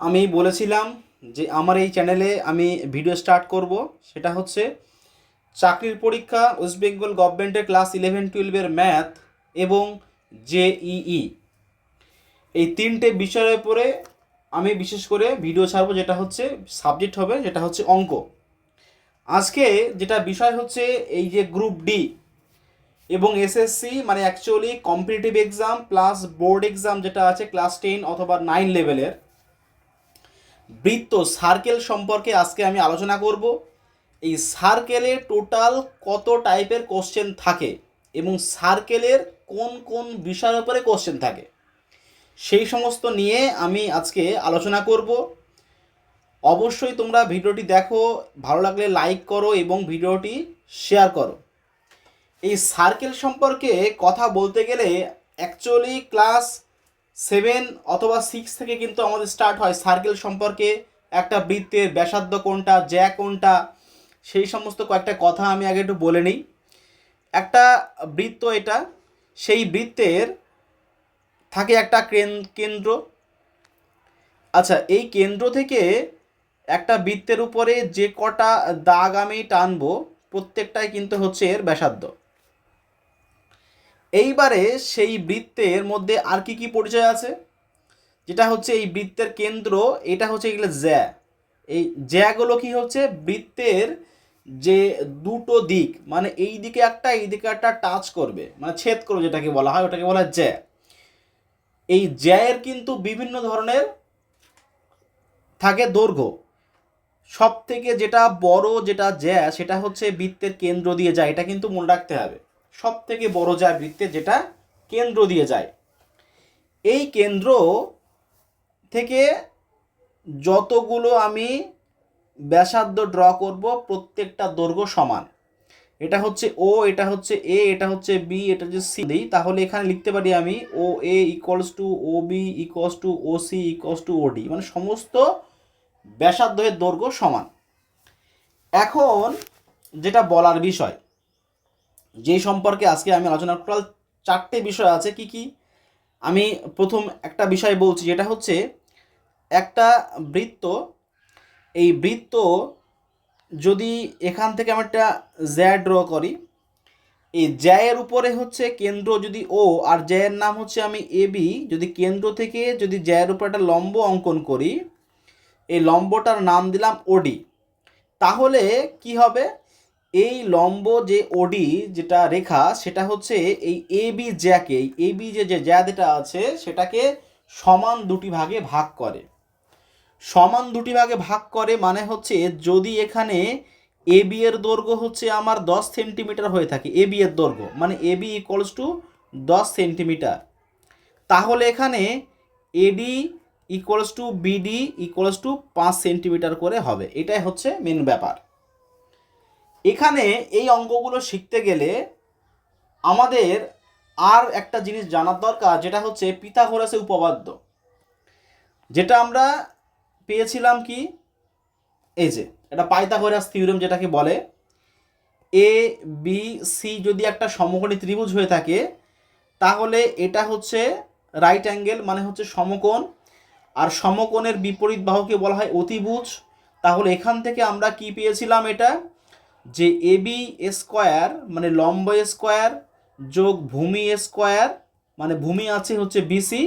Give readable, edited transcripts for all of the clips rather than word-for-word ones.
আমি বলেছিলাম যে আমার এই চ্যানেলে আমি ভিডিও স্টার্ট করব, সেটা হচ্ছে চাকরির পরীক্ষা, ওয়েস্ট বেঙ্গল গভর্নমেন্টের ক্লাস 11-12-এর ম্যাথ এবং জেইই, এই তিনটে বিষয়ের উপরে আমি বিশেষ করে ভিডিও ছাড়বো, যেটা হচ্ছে সাবজেক্ট হবে, যেটা হচ্ছে অঙ্ক। আজকে যেটা বিষয় হচ্ছে এই যে গ্রুপ ডি এবং এসএসসি, মানে actually competitive exam plus board exam যেটা আছে ক্লাস 10 অথবা 9 লেভেলের, বৃত্ত সার্কেল সম্পর্কে আজকে আমি আলোচনা করব। এই সার্কেলে টোটাল কত টাইপের কোশ্চেন থাকে এবং সার্কেলের কোন কোন বিষয়ের উপরে কোশ্চেন থাকে, সেই সমস্ত নিয়ে আমি আজকে আলোচনা করব। অবশ্যই তোমরা ভিডিওটি দেখো, ভালো লাগলে লাইক করো এবং ভিডিওটি শেয়ার করো। এই সার্কেল সম্পর্কে কথা বলতে গেলে অ্যাকচুয়ালি ক্লাস 7 অথবা 6 থেকে কিন্তু আমাদের স্টার্ট হয় সার্কেল সম্পর্কে, একটা বৃত্তের ব্যাসার্ধ কোনটা, জ্যা কোনটা, সেই সমস্ত কয়েকটা কথা আমি আগে একটু বলে নিই। একটা বৃত্ত, এটা সেই বৃত্তের থাকে একটা কেন্দ্র। আচ্ছা, এই কেন্দ্র থেকে একটা বৃত্তের উপরে যে কটা দাগ আমি টানবো প্রত্যেকটাই কিন্তু হচ্ছে এর ব্যাসার্ধ। এইবারে সেই বৃত্তের মধ্যে আর কি কি পরিচয় আছে, যেটা হচ্ছে এই বৃত্তের কেন্দ্র, এটা হচ্ছে এগুলো জ্যা। এই জ্যাগুলো কি হচ্ছে বৃত্তের যে দুটো দিক, মানে এই দিকে একটা এই দিকে একটা টাচ করবে, মানে ছেদ করবে, যেটাকে বলা হয় ওটাকে বলা হয় জ্যা। এই জ্যায়ের কিন্তু বিভিন্ন ধরনের থাকে দৈর্ঘ্য। সব থেকে যেটা বড় যেটা জ্যা, সেটা হচ্ছে বৃত্তের কেন্দ্র দিয়ে যায়, এটা কিন্তু মনে রাখতে হবে। সব থেকে বড় জ্যা বৃত্তের যেটা কেন্দ্র দিয়ে যায়। এই কেন্দ্র থেকে যতগুলো আমি ব্যাসার্ধ ড্র করব প্রত্যেকটা দৈর্ঘ্য সমান। এটা হচ্ছে ও, এটা হচ্ছে এ, এটা হচ্ছে বি, এটা হচ্ছে সি দিই, তাহলে এখানে লিখতে পারি আমি O A equals to O B equals to O C equals to O D, মানে সমস্ত ব্যাসার্ধের দৈর্ঘ্য সমান। এখন যেটা বলার বিষয়, যেই সম্পর্কে আজকে আমি আলোচনা, টোটাল 4টে বিষয় আছে। কি কি আমি প্রথম একটা বিষয় বলছি, যেটা হচ্ছে একটা বৃত্ত। এই বৃত্ত যদি এখান থেকে আমি একটা জ্যা ড্র করি, এই জ্যায়ের উপরে হচ্ছে কেন্দ্র যদি ও, আর জ্যায়ের নাম হচ্ছে আমি এ বি, যদি কেন্দ্র থেকে যদি জ্যায়ের উপর একটা লম্ব অঙ্কন করি, এই লম্বটার নাম দিলাম ওডি, তাহলে কি হবে, এই লম্ব যে ওডি যেটা রেখা, সেটা হচ্ছে এই এ বি জ্যাকে, এই এ বি যে জ্যা যেটা আছে সেটাকে সমান দুটি ভাগে ভাগ করে। সমান দুটি ভাগে ভাগ করে মানে হচ্ছে যদি এখানে এ বি এর দৈর্ঘ্য হচ্ছে আমার 10 সেন্টিমিটার হয়ে থাকে, এ বি এর দৈর্ঘ্য মানে A B equals to 10 centimetre, তাহলে এখানে AD equals to BD equals to 5 centimetre করে হবে। এটাই হচ্ছে মেন ব্যাপার। এখানে এই অঙ্কগুলো শিখতে গেলে আমাদের আর একটা জিনিস জানার দরকার, যেটা হচ্ছে পিথাগোরাসের উপপাদ্য, যেটা আমরা পেয়েছিলাম কি, এই যে এটা পাইথাগোরাস থিওরেম যেটাকে বলে, এ বি সি যদি একটা সমকোণী ত্রিভুজ হয়ে থাকে, তাহলে এটা হচ্ছে রাইট অ্যাঙ্গেল, মানে হচ্ছে সমকোণ, আর সমকোণের বিপরীত বাহুকে বলা হয় অতিভুজ। তাহলে এখান থেকে আমরা কি পেয়েছিলাম, এটা যে এ বি স্কোয়ার মানে লম্ব স্কোয়ার যোগ ভূমি স্কোয়ার, মানে ভূমি আছে হচ্ছে বিসি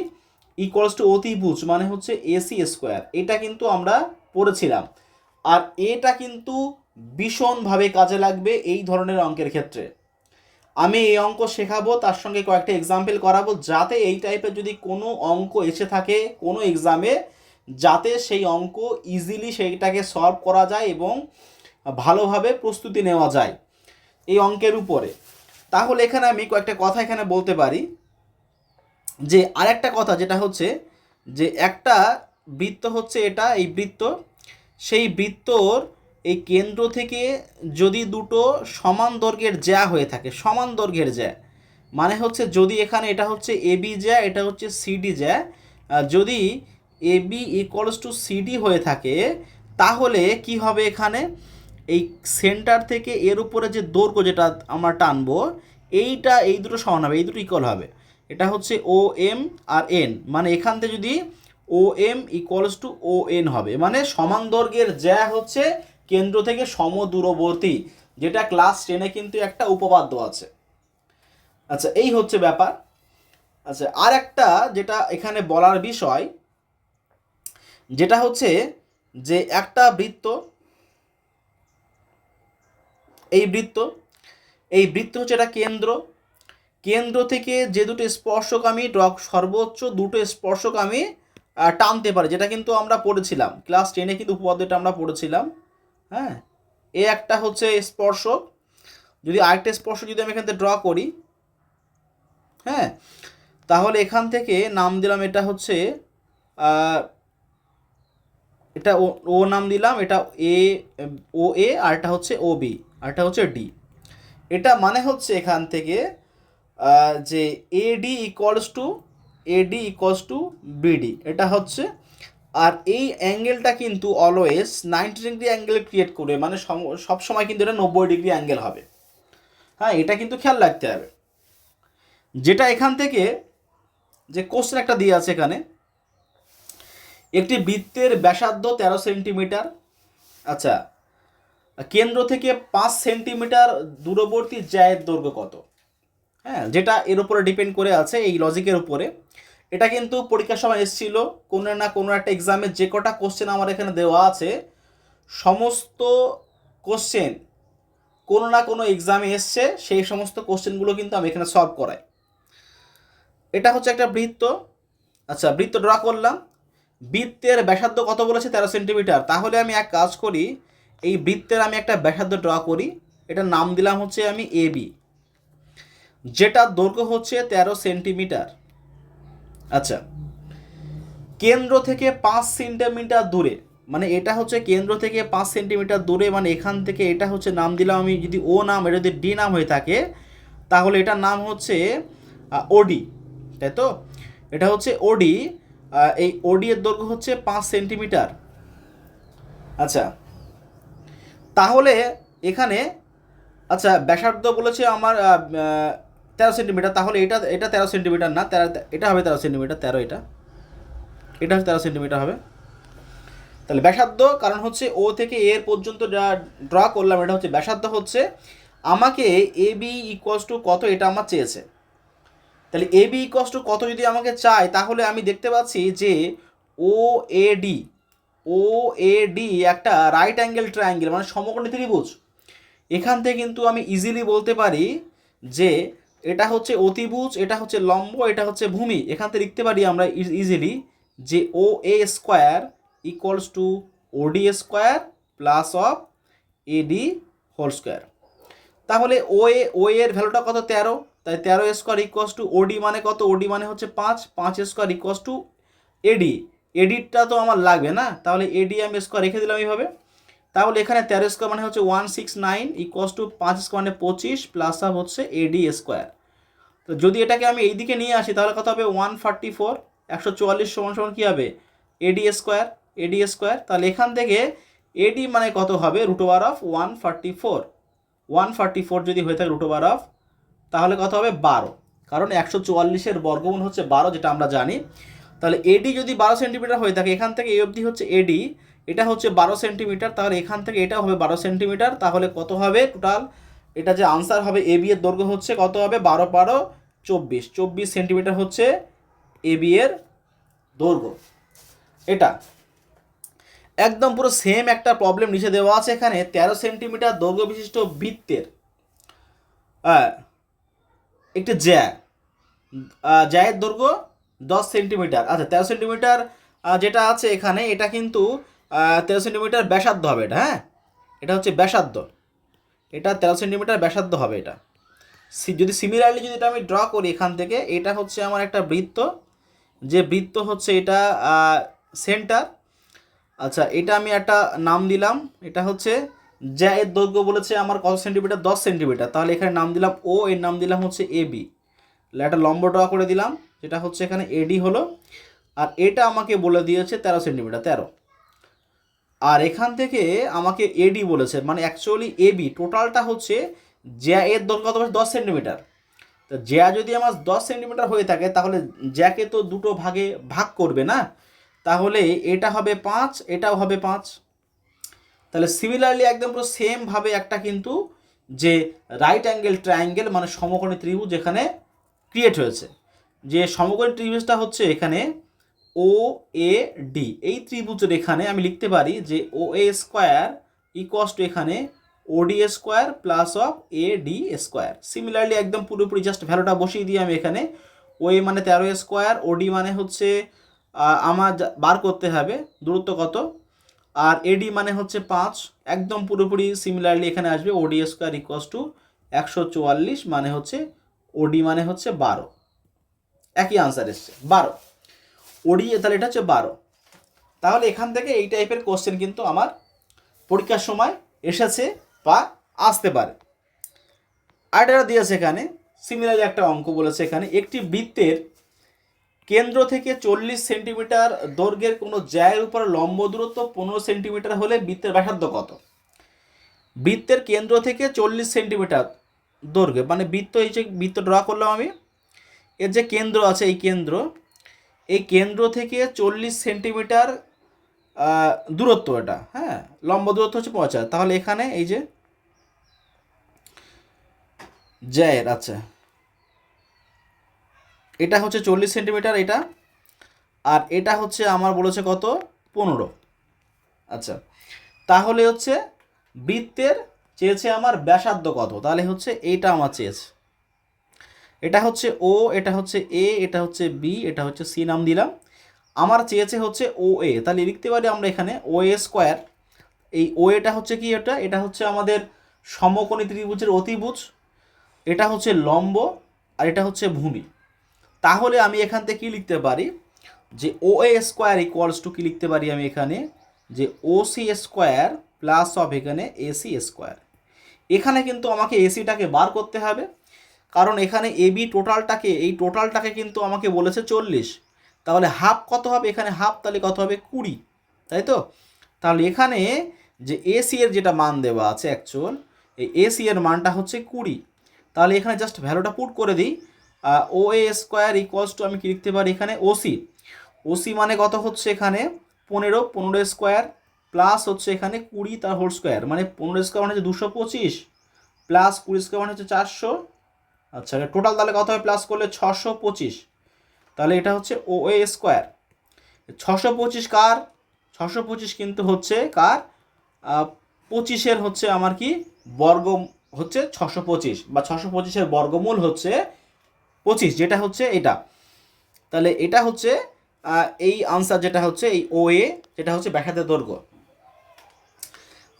ইকুয়ালস টু অতিভুজ মানে হচ্ছে এসি স্কোয়ার, এটা কিন্তু আমরা পড়েছিলাম। আর এটা কিন্তু ভীষণভাবে কাজে লাগবে এই ধরনের অঙ্কের ক্ষেত্রে। আমি এই অঙ্ক শেখাবো, তার সঙ্গে কয়েকটা এক্সাম্পল করাবো, যাতে এই টাইপের যদি কোনো অঙ্ক এসে থাকে কোনো এক্সামে, যাতে সেই অঙ্ক ইজিলি সেইটাকে সলভ করা যায় এবং ভালোভাবে প্রস্তুতি নেওয়া যায় এই অঙ্কের উপরে। তাহলে এখানে আমি কয়েকটা কথা এখানে বলতে পারি, যে আরেকটা কথা যেটা হচ্ছে যে একটা বৃত্ত হচ্ছে এটা, এই বৃত্ত, সেই বৃত্তর এই কেন্দ্র থেকে যদি দুটো সমান দৈর্ঘ্যের জ্যা হয়ে থাকে, সমান দৈর্ঘ্যের জ্যা মানে হচ্ছে যদি এখানে এটা হচ্ছে এ বি জ্যা, এটা হচ্ছে সিডি জ্যা, যদি এ বি ইকুয়ালস টু সিডি হয়ে থাকে, তাহলে কি হবে, এখানে এই সেন্টার থেকে এর উপরে যে দৈর্ঘ্য যেটা আমরা টানবো, এইটা এই দুটো সমান হবে, এই দুটো ইকুয়াল হবে। এটা হচ্ছে ও এম আর এন, মানে এখান থেকে যদি O M equals to O N হবে, মানে সমান দৈর্ঘ্যের জ্যা হচ্ছে কেন্দ্র থেকে সমদূরবর্তী, যেটা ক্লাস 10-এ কিন্তু একটা উপপাদ্য আছে। আচ্ছা, এই হচ্ছে ব্যাপার। আচ্ছা, আর একটা যেটা এখানে বলার বিষয়, যেটা হচ্ছে যে একটা বৃত্ত, এই বৃত্ত হচ্ছে এটা কেন্দ্র থেকে যে দুটো স্পর্শক আমি সর্বোচ্চ দুটো স্পর্শক আমি টানতে পারি, যেটা কিন্তু আমরা পড়েছিলাম ক্লাস 10-এ, কিন্তু উপপাদ্যটা আমরা পড়েছিলাম। হ্যাঁ, এ একটা হচ্ছে স্পর্শক, যদি আরেকটা স্পর্শক যদি আমি এখান থেকে ড্র করি, হ্যাঁ, তাহলে এখান থেকে নাম দিলাম এটা হচ্ছে এটা ও নাম দিলাম, এটা এ, ও এ, আর এটা হচ্ছে ও বি, আর এটা হচ্ছে ডি। এটা মানে হচ্ছে এখান থেকে যে এডি ইকুয়ালস টু বিডি, এটা হচ্ছে। আর এই অ্যাঙ্গেলটা কিন্তু অলওয়েজ 90 ডিগ্রি অ্যাঙ্গেল ক্রিয়েট করবে, মানে সব সময় কিন্তু এটা 90 ডিগ্রি অ্যাঙ্গেল হবে। হ্যাঁ, এটা কিন্তু খেয়াল রাখতে হবে। যেটা এখান থেকে যে কোশ্চেন একটা দিয়ে আছে এখানে, একটি বৃত্তের ব্যাসার্ধ 13 সেন্টিমিটার। আচ্ছা, কেন্দ্র থেকে 5 সেন্টিমিটার দূরবর্তী জ্যায়ের দৈর্ঘ্য কত? হ্যাঁ, যেটা এর উপরে ডিপেন্ড করে আছে, এই লজিকের উপরে। এটা কিন্তু পরীক্ষার সময় এসেছিল কোনো না কোনো একটা এক্সামে, যে কটা কোশ্চেন আমার এখানে দেওয়া আছে সমস্ত কোশ্চেন কোনো না কোনো এক্সামে এসছে, সেই সমস্ত কোশ্চেনগুলো কিন্তু আমি এখানে সলভ করাই। এটা হচ্ছে একটা বৃত্ত। আচ্ছা, বৃত্ত ড্র করলাম, বৃত্তের ব্যাসার্ধ কত বলেছে? 13 সেন্টিমিটার। তাহলে আমি এক কাজ করি, এই বৃত্তের আমি একটা ব্যাসার্ধ ড্র করি, এটার নাম দিলাম হচ্ছে আমি এ বি, যেটার দৈর্ঘ্য হচ্ছে 13 সেন্টিমিটার। আচ্ছা, কেন্দ্র থেকে 5 সেন্টিমিটার দূরে, মানে এটা হচ্ছে কেন্দ্র থেকে 5 সেন্টিমিটার দূরে, মানে এখান থেকে এটা হচ্ছে নাম দিলাম আমি, যদি ও নাম, এটা যদি ডি নাম হয়ে থাকে তাহলে এটার নাম হচ্ছে ওডি, তাই তো? এটা হচ্ছে ওডি। এই ওডি এর দৈর্ঘ্য হচ্ছে 5 সেন্টিমিটার। আচ্ছা, তাহলে এখানে আচ্ছা ব্যাসার্ধ বলেছে আমার 13 সেন্টিমিটার, তাহলে এটা 13 সেন্টিমিটার না, এটা হবে 13 সেন্টিমিটার, এটা হচ্ছে 13 সেন্টিমিটার হবে। তাহলে ব্যাসার্ধ, কারণ হচ্ছে ও থেকে এর পর্যন্ত যা ড্র করলাম এটা হচ্ছে ব্যাসার্ধ, হচ্ছে আমাকে এ বি ইকুয়ালস টু কত এটা আমার চেয়েছে। তাহলে এ বি ইকুয়ালস টু কত যদি আমাকে চায়, তাহলে আমি দেখতে পাচ্ছি যে ও এ ডি একটা রাইট অ্যাঙ্গেল ট্রায়াঙ্গেল, মানে সমকোণী ত্রিভুজ। এখান থেকে কিন্তু আমি ইজিলি বলতে পারি যে এটা হচ্ছে অতিভুজ, এটা হচ্ছে লম্ব, এটা হচ্ছে ভূমি। এখান থেকে লিখতে পারি আমরা ইজিলি যে O A square equals to OD square plus of AD whole square. তাহলে ও এর ভ্যালুটা কত? 13, তাই 13 স্কোয়ার ইকুয়ালস টু ওডি মানে কত? ওডি মানে হচ্ছে 5 স্কোয়ার ইকুয়ালস টু এডিটা তো আমার লাগবে না, তাহলে এডি আমি স্কোয়ার রেখে দিলাম এইভাবে। তাহলে এখানে 13 স্কোয়ার মানে হচ্ছে 169 ইকুয়ালস টু 5 স্কোয়ার মানে 25 প্লাস আপ হচ্ছে এডি স্কোয়ার। তো যদি এটাকে আমি এই দিকে নিয়ে আসি তাহলে কত হবে? 144, 144 সমান সমান কী হবে? এডি স্কোয়ার। তাহলে এখান থেকে এডি মানে কত হবে? রুট ওভার অফ 144 যদি হয়ে থাকে রুট ওভার অফ, তাহলে কত হবে? 12, কারণ 144-এর বর্গমূল হচ্ছে 12, যেটা আমরা জানি। তাহলে এডি যদি 12 সেন্টিমিটার হয়ে থাকে, এখান থেকে এই অবধি হচ্ছে এডি, এটা হচ্ছে 12 সেন্টিমিটার, তাহলে এখান থেকে এটা হবে 12 সেন্টিমিটার। তাহলে কত হবে টোটাল? এটা যে আনসার হবে এ বি এর দৈর্ঘ্য হচ্ছে কত হবে? 12 24 সেন্টিমিটার হচ্ছে এ বি এর দৈর্ঘ্য। এটা একদম পুরো সেম একটা প্রবলেম নিচে দেওয়া আছে এখানে। 13 সেন্টিমিটার দৈর্ঘ্য বিশিষ্ট বৃত্তের একটি জ্যায়ের দৈর্ঘ্য 10 সেন্টিমিটার। আচ্ছা, 13 সেন্টিমিটার যেটা আছে এখানে, এটা কিন্তু 13 সেন্টিমিটার ব্যাসার্ধ হবে এটা। হ্যাঁ, এটা হচ্ছে ব্যাসার্ধ, এটা 13 সেন্টিমিটার ব্যাসার্ধ হবে এটা। যদি সিমিলারলি যদি এটা আমি ড্র করি এখান থেকে, এটা হচ্ছে আমার একটা বৃত্ত, যে বৃত্ত হচ্ছে এটা সেন্টার। আচ্ছা, এটা আমি একটা নাম দিলাম, এটা হচ্ছে জ্যায়ের দৈর্ঘ্য বলেছে আমার কত সেন্টিমিটার? 10 সেন্টিমিটার। তাহলে এখানে নাম দিলাম ও, এর নাম দিলাম হচ্ছে এ বি, একটা লম্ব ড্র করে দিলাম, যেটা হচ্ছে এখানে এডি হলো। আর এটা আমাকে বলে দিয়েছে 13 সেন্টিমিটার, 13। আর এখান থেকে আমাকে এডি বলেছে, মানে অ্যাকচুয়ালি এবি টোটালটা হচ্ছে জ্যা এর দৈর্ঘ্য কত? 10 সেন্টিমিটার। তো জ্যা যদি আমার 10 সেন্টিমিটার হয়ে থাকে, তাহলে জ্যাকে তো দুটো ভাগে ভাগ করবে না, তাহলে এটা হবে 5, এটাও হবে 5। তাহলে সিমিলারলি একদম পুরো সেমভাবে একটা কিন্তু যে রাইট অ্যাঙ্গেল ট্রায়াঙ্গেল মানে সমকোণী ত্রিভুজ এখানে ক্রিয়েট হয়েছে। যে সমকোণী ত্রিভুজটা হচ্ছে এখানে ও এ ডি, এই ত্রিভুজের এখানে আমি লিখতে পারি যে O A square equals two এখানে ওডি square plus of A D square. Similarly একদম পুরোপুরি জাস্ট ভ্যালুটা বসিয়ে দিই আমি এখানে। ও এ মানে 13 স্কোয়ার, ওডি মানে হচ্ছে আমার বার করতে হবে দূরত্ব কত, আর এডি মানে হচ্ছে 5। একদম পুরোপুরি সিমিলারলি এখানে আসবে ওডি স্কোয়ার ইকুয়ালস টু 144 মানে হচ্ছে ওডি মানে হচ্ছে 12। একই আনসার এসছে 12 ওডি, তাহলে এটা হচ্ছে 12। তাহলে এখান থেকে এই টাইপের কোশ্চেন কিন্তু আমার পরীক্ষার সময় এসেছে বা আসতে পারে। আর এটা দিয়েছে এখানে সিমিলারলি একটা অঙ্ক বলেছে এখানে, একটি বৃত্তের কেন্দ্র থেকে 40 সেন্টিমিটার দৈর্ঘ্যের কোনো জ্যায়ের উপর লম্ব দূরত্ব 15 সেন্টিমিটার হলে বৃত্তের ব্যাসার্ধ কত? বৃত্তের কেন্দ্র থেকে 40 সেন্টিমিটার দৈর্ঘ্য মানে বৃত্ত, এই যে বৃত্ত ড্র করলাম আমি, এর যে কেন্দ্র আছে এই কেন্দ্র থেকে 40 সেন্টিমিটার দূরত্ব এটা, হ্যাঁ, লম্ব দূরত্ব হচ্ছে 50। তাহলে এখানে এই যে জ্যায়ের, আচ্ছা এটা হচ্ছে 40 সেন্টিমিটার এটা, আর এটা হচ্ছে আমার বলেছে কত 15। আচ্ছা তাহলে হচ্ছে বৃত্তের চেয়েছে আমার ব্যাসার্ধ কত, তাহলে হচ্ছে এইটা আমার চেয়েছে, এটা হচ্ছে ও, এটা হচ্ছে এ, এটা হচ্ছে বি, এটা হচ্ছে সি নাম দিলাম। আমার চেয়েছে হচ্ছে ও এ, তাহলে লিখতে পারি আমরা এখানে ও এ স্কোয়ার। এই ও এটা হচ্ছে কি, এটা হচ্ছে আমাদের সমকোণী ত্রিভুজের অতিভুজ, এটা হচ্ছে লম্ব, আর এটা হচ্ছে ভূমি। তাহলে আমি এখান থেকে কী লিখতে পারি যে O A square equals two কী লিখতে পারি আমি এখানে যে ও সি স্কোয়ার প্লাস অফ এখানে এসি স্কোয়ার। এখানে কিন্তু আমাকে এসিটাকে বার করতে হবে, কারণ এখানে এবি টোটালটাকে, এই টোটালটাকে কিন্তু আমাকে বলেছে 40। তাহলে হাফ কত হবে এখানে, হাফ তাহলে কত হবে 20, তাই তো? তাহলে এখানে যে এসি এর যেটা মান দেওয়া আছে অ্যাকচুয়াল, এই এসি এর মানটা হচ্ছে 20। তাহলে এখানে জাস্ট ভ্যালুটা পুট করে দিই, ও এ স্কোয়ার ইকুয়ালস টু আমি কি লিখতে পারি এখানে ওসি, ওসি মানে কত হচ্ছে এখানে 15 স্কোয়ার প্লাস হচ্ছে এখানে 20 তার হোল স্কোয়ার, মানে 15 স্কোয়ার মানে হচ্ছে 225 প্লাস 20 স্কোয়ার মানে হচ্ছে 400। আচ্ছা টোটাল তাহলে কত হবে প্লাস করলে 625। তাহলে এটা হচ্ছে ও এ স্কোয়ার। 625 কার, 625 কিন্তু হচ্ছে কার 25-এর হচ্ছে আমার কি বর্গ হচ্ছে 625, বা 625-এর বর্গমূল হচ্ছে 25, যেটা হচ্ছে এটা। তাহলে এটা হচ্ছে এই আনসার যেটা হচ্ছে এই ও এ, যেটা হচ্ছে ব্যাসার্ধের দৈর্ঘ্য।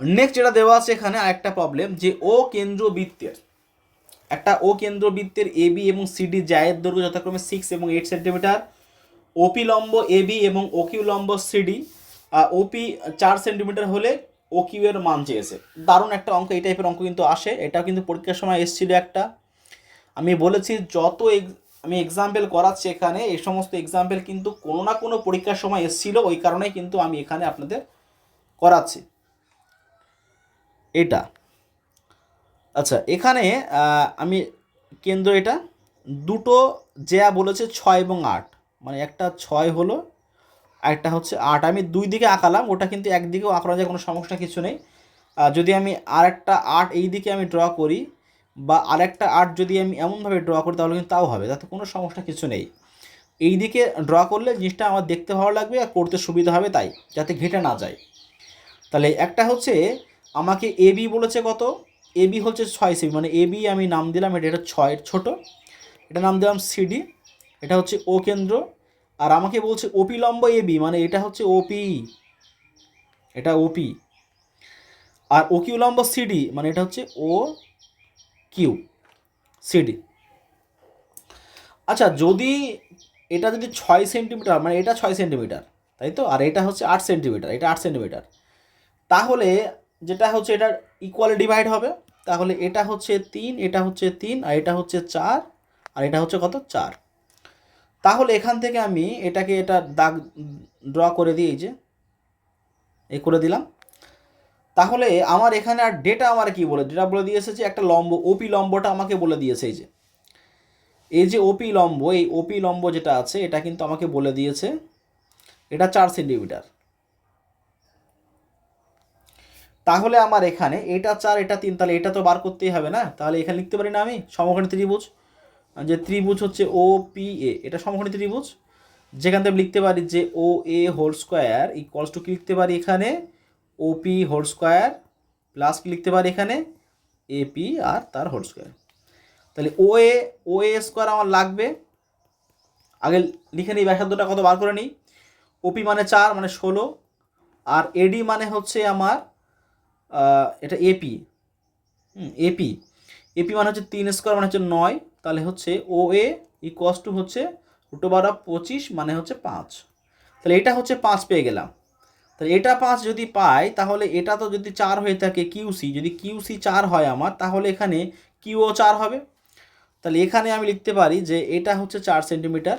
নেক্সট যেটা দেওয়া আছে এখানে আরেকটা প্রবলেম, যে ও কেন্দ্রবৃত্তের ও কেন্দ্রবৃত্তের এ বি এবং সিডি জায়ের দৈর্ঘ্য যথাক্রমে 6 এবং 8 সেন্টিমিটার, ওপি লম্ব এ বি এবং ওকিউ লম্ব সিডি ওপি 4 সেন্টিমিটার হলে ওকিউ এর মান চেয়েছে। দারুণ একটা অঙ্ক, এই টাইপের অঙ্ক কিন্তু আসে, এটাও কিন্তু পরীক্ষার সময় এসেছিল একটা। আমি বলেছি যত আমি এক্সাম্পল করাচ্ছি এখানে, এই সমস্ত এক্সাম্পল কিন্তু কোনো না কোনো পরীক্ষার সময় এসেছিল, ওই কারণেই কিন্তু আমি এখানে আপনাদের করাচ্ছি এটা। আচ্ছা এখানে আমি কেন্দ্র এটা দুটো জ্যা বলেছে 6 এবং 8, মানে একটা 6 হলো আর একটা হচ্ছে 8। আমি দুই দিকে আঁকালাম, ওটা কিন্তু একদিকেও আঁকানো যায়, কোনো সমস্যা কিছু নেই। যদি আমি আরেকটা 8 এই দিকে আমি ড্র করি, বা আরেকটা 8 যদি আমি এমনভাবে ড্র করি তাহলে কিন্তু তাও হবে, তাতে কোনো সমস্যা কিছু নেই। এই দিকে ড্র করলে জিনিসটা আমার দেখতে ভালো লাগবে আর করতে সুবিধা হবে, তাই যাতে ঘেটে না যায়। তাহলে একটা হচ্ছে আমাকে এ বি বলেছে কত, এ বি হচ্ছে 6 সেমি, মানে এ বি আমি নাম দিলাম এটা 6-এর ছোটো, এটা নাম দিলাম সিডি, এটা হচ্ছে ও কেন্দ্র। আর আমাকে বলছে ওপি লম্ব এ বি, মানে এটা হচ্ছে ওপি, এটা ওপি। আর ও কিউ লম্ব সিডি মানে এটা হচ্ছে ও কিউ সিডি। আচ্ছা যদি এটা যদি 6 সেন্টিমিটার, মানে এটা 6 সেন্টিমিটার তাই তো, আর এটা হচ্ছে 8 সেন্টিমিটার, এটা 8 সেন্টিমিটার, তাহলে যেটা হচ্ছে এটা ইকুয়ালি ডিভাইড হবে। তাহলে এটা হচ্ছে 3, এটা হচ্ছে 3, আর এটা হচ্ছে 4, আর এটা হচ্ছে কত 4। তাহলে এখান থেকে আমি এটাকে এটা দাগ ড্র করে দিই, এই যে এই করে দিলাম। তাহলে আমার এখানে আর ডেটা আমার কি বলে, ডেটা বলে দিয়েছে যে একটা লম্ব ওপি লম্বটা আমাকে বলে দিয়েছে, এই যে ওপি লম্ব, এই ওপি লম্ব যেটা আছে এটা কিন্তু আমাকে বলে দিয়েছে এটা 4 সেন্টিমিটার। তাহলে আমার এখানে এটা 4 এটা 3, তাহলে এটা তো বার করতেই হবে না, তাহলে এখানে লিখতে পারি না আমি সমকোণী ত্রিভুজ, যে ত্রিভুজ হচ্ছে ও পি এ, এটা সমকোণী ত্রিভুজ, যেখান থেকে লিখতে পারি যে O A whole square equals to কি লিখতে পারি এখানে O P whole square plus কি লিখতে পারি এখানে এ পি আর তার হোল স্কোয়ার। তাহলে ও এ স্কোয়ার আমার লাগবে, আগে লিখে নিই ব্যাসার্ধটা কত বার করে নিই। ওপি মানে 4 মানে 16, আর এডি মানে হচ্ছে আমার এটা এপি, এপি এপি মানে হচ্ছে 3 স্কোয়ার মানে হচ্ছে 9, তাহলে হচ্ছে ও এ ইকুয়ালস টু হচ্ছে √25 মানে হচ্ছে 5। তাহলে এটা হচ্ছে 5 পেয়ে গেলাম। তাহলে এটা 5 যদি পাই, তাহলে এটা তো যদি 4 হয়ে থাকে কিউসি, যদি কিউসি 4 হয় আমার, তাহলে এখানে কিউও 4 হবে। তাহলে এখানে আমি লিখতে পারি যে এটা হচ্ছে 4 সেন্টিমিটার,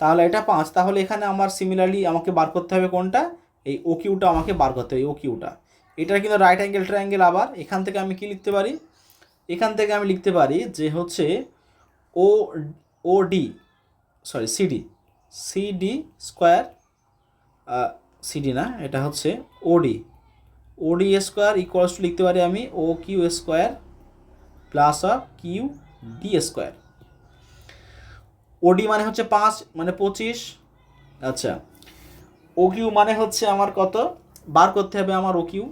তাহলে এটা 5, তাহলে এখানে আমার সিমিলারলি আমাকে বার করতে হবে কোনটা, এই ও কিউটা আমাকে বার করতে হবে, ও কিউটা। এটার কিন্তু রাইট অ্যাঙ্গেল ট্রায়াঙ্গেল। আবার এখান থেকে আমি কি লিখতে পারি, এখান থেকে আমি লিখতে পারি যে হচ্ছে O O D sorry CD, CD square, CD না, এটা হচ্ছে ওডি, ওডি স্কোয়ার ইকুয়ালস টু লিখতে পারি আমি O Q square plus of Q D square. OD মানে হচ্ছে 5 মানে 25, আচ্ছা ও কিউ মানে হচ্ছে আমার কত বার করতে হবে আমার ও কিউ,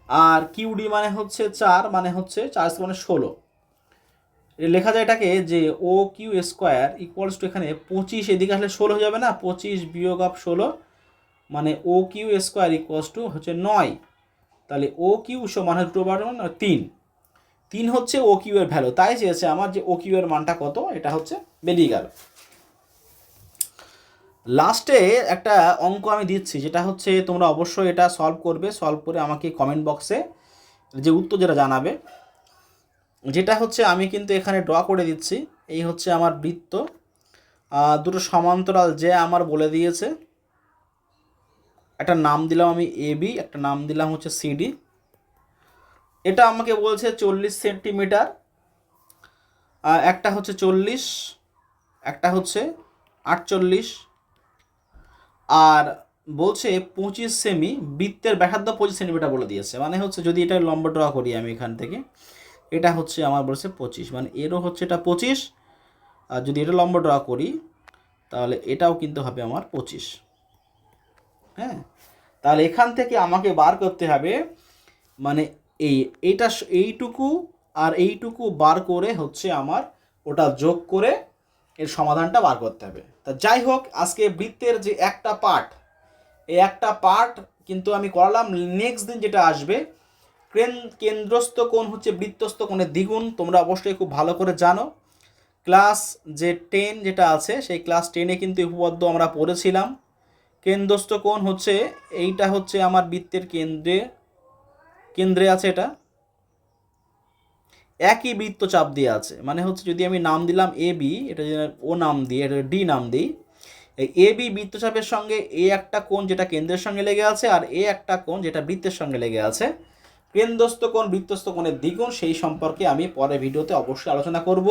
আর কিউডি মানে হচ্ছে 4 মানে হচ্ছে 4 মানে 16। লেখা যায় এটাকে যে ও কিউ স্কোয়ার ইকুয়ালস টু এখানে 25, এদিকে আসলে 16 হয়ে যাবে না, 25 বিয়োগ অফ 16 মানে ও কিউ স্কোয়ার ইকুয়ালস টু হচ্ছে 9। তাহলে ও কিউ সমান হচ্ছে 3, 3 হচ্ছে ও কিউ এর ভ্যালু, তাই চেয়েছে আমার যে ও কিউ এর মানটা কত, এটা হচ্ছে বেরিয়ে গেল। লাস্টে একটা অঙ্ক আমি দিচ্ছি, যেটা হচ্ছে তোমরা অবশ্যই এটা সলভ করবে, সলভ করে আমাকে কমেন্ট বক্সে যে উত্তর যেটা জানাবে। যেটা হচ্ছে আমি কিন্তু এখানে ড্র করে দিচ্ছি, এই হচ্ছে আমার বৃত্ত, দুটো সমান্তরাল যে আমার বলে দিয়েছে, একটা নাম দিলাম আমি এ বি, একটা নাম দিলাম হচ্ছে সিডি। এটা আমাকে বলছে 40 সেন্টিমিটার, একটা হচ্ছে 40, একটা হচ্ছে 48, আর বলছে 25 সেমি, বৃত্তের ব্যাসার্ধ 25 সেন্টিমিটার বলে দিয়েছে। মানে হচ্ছে যদি এটা লম্ব ড্র করি আমি এখান থেকে, এটা হচ্ছে আমার বলছে 25, মানে এরও হচ্ছে এটা 25, আর যদি এটা লম্ব ড্র করি তাহলে এটাও কিন্তু হবে আমার 25। হ্যাঁ, তাহলে এখান থেকে আমাকে বার করতে হবে মানে এইটা এইটুকু আর এইটুকু বার করে হচ্ছে আমার ওটা যোগ করে এর সমাধানটা বার করতে হবে। তা যাই হোক, আজকে বৃত্তের যে একটা পার্ট, এই একটা পার্ট কিন্তু আমি করালাম। নেক্সট দিন যেটা আসবে, কেন্দ্রস্থ কোণ হচ্ছে বৃত্তস্থ কোণের দ্বিগুণ, তোমরা অবশ্যই খুব ভালো করে জানো। ক্লাস যে 10 যেটা আছে, সেই ক্লাস 10-এ কিন্তু উপপাদ্য আমরা পড়েছিলাম। কেন্দ্রস্থ কোণ হচ্ছে এইটা হচ্ছে আমার বৃত্তের কেন্দ্রে আছে, এটা একই বৃত্তচাপ দিয়ে আছে। মানে হচ্ছে যদি আমি নাম দিলাম এ বি, এটা ও নাম দিয়ে এটা ডি নাম দিই, এই এ বি বৃত্তচাপের সঙ্গে এ একটা কোণ যেটা কেন্দ্রের সঙ্গে লেগে আছে, আর এ একটা কোণ যেটা বৃত্তের সঙ্গে লেগে আছে। কেন্দ্রস্থ কোণ বৃত্তস্থ কোণের দ্বিগুণ, সেই সম্পর্কে আমি পরের ভিডিওতে অবশ্যই আলোচনা করব।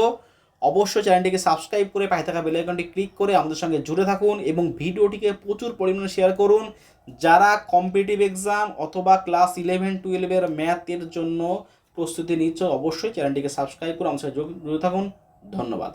অবশ্যই চ্যানেলটিকে সাবস্ক্রাইব করে পাশে থাকা বেল আইকনটি ক্লিক করে আমাদের সঙ্গে জুড়ে থাকুন এবং ভিডিওটিকে প্রচুর পরিমাণে শেয়ার করুন। যারা কম্পিটিটিভ এক্সাম অথবা ক্লাস 11-12-এর ম্যাথের জন্য প্রস্তুতি নিচ্ছ, অবশ্যই চ্যানেলটিকে সাবস্ক্রাইব করে আমাদের সঙ্গে জুড়ে থাকুন। ধন্যবাদ।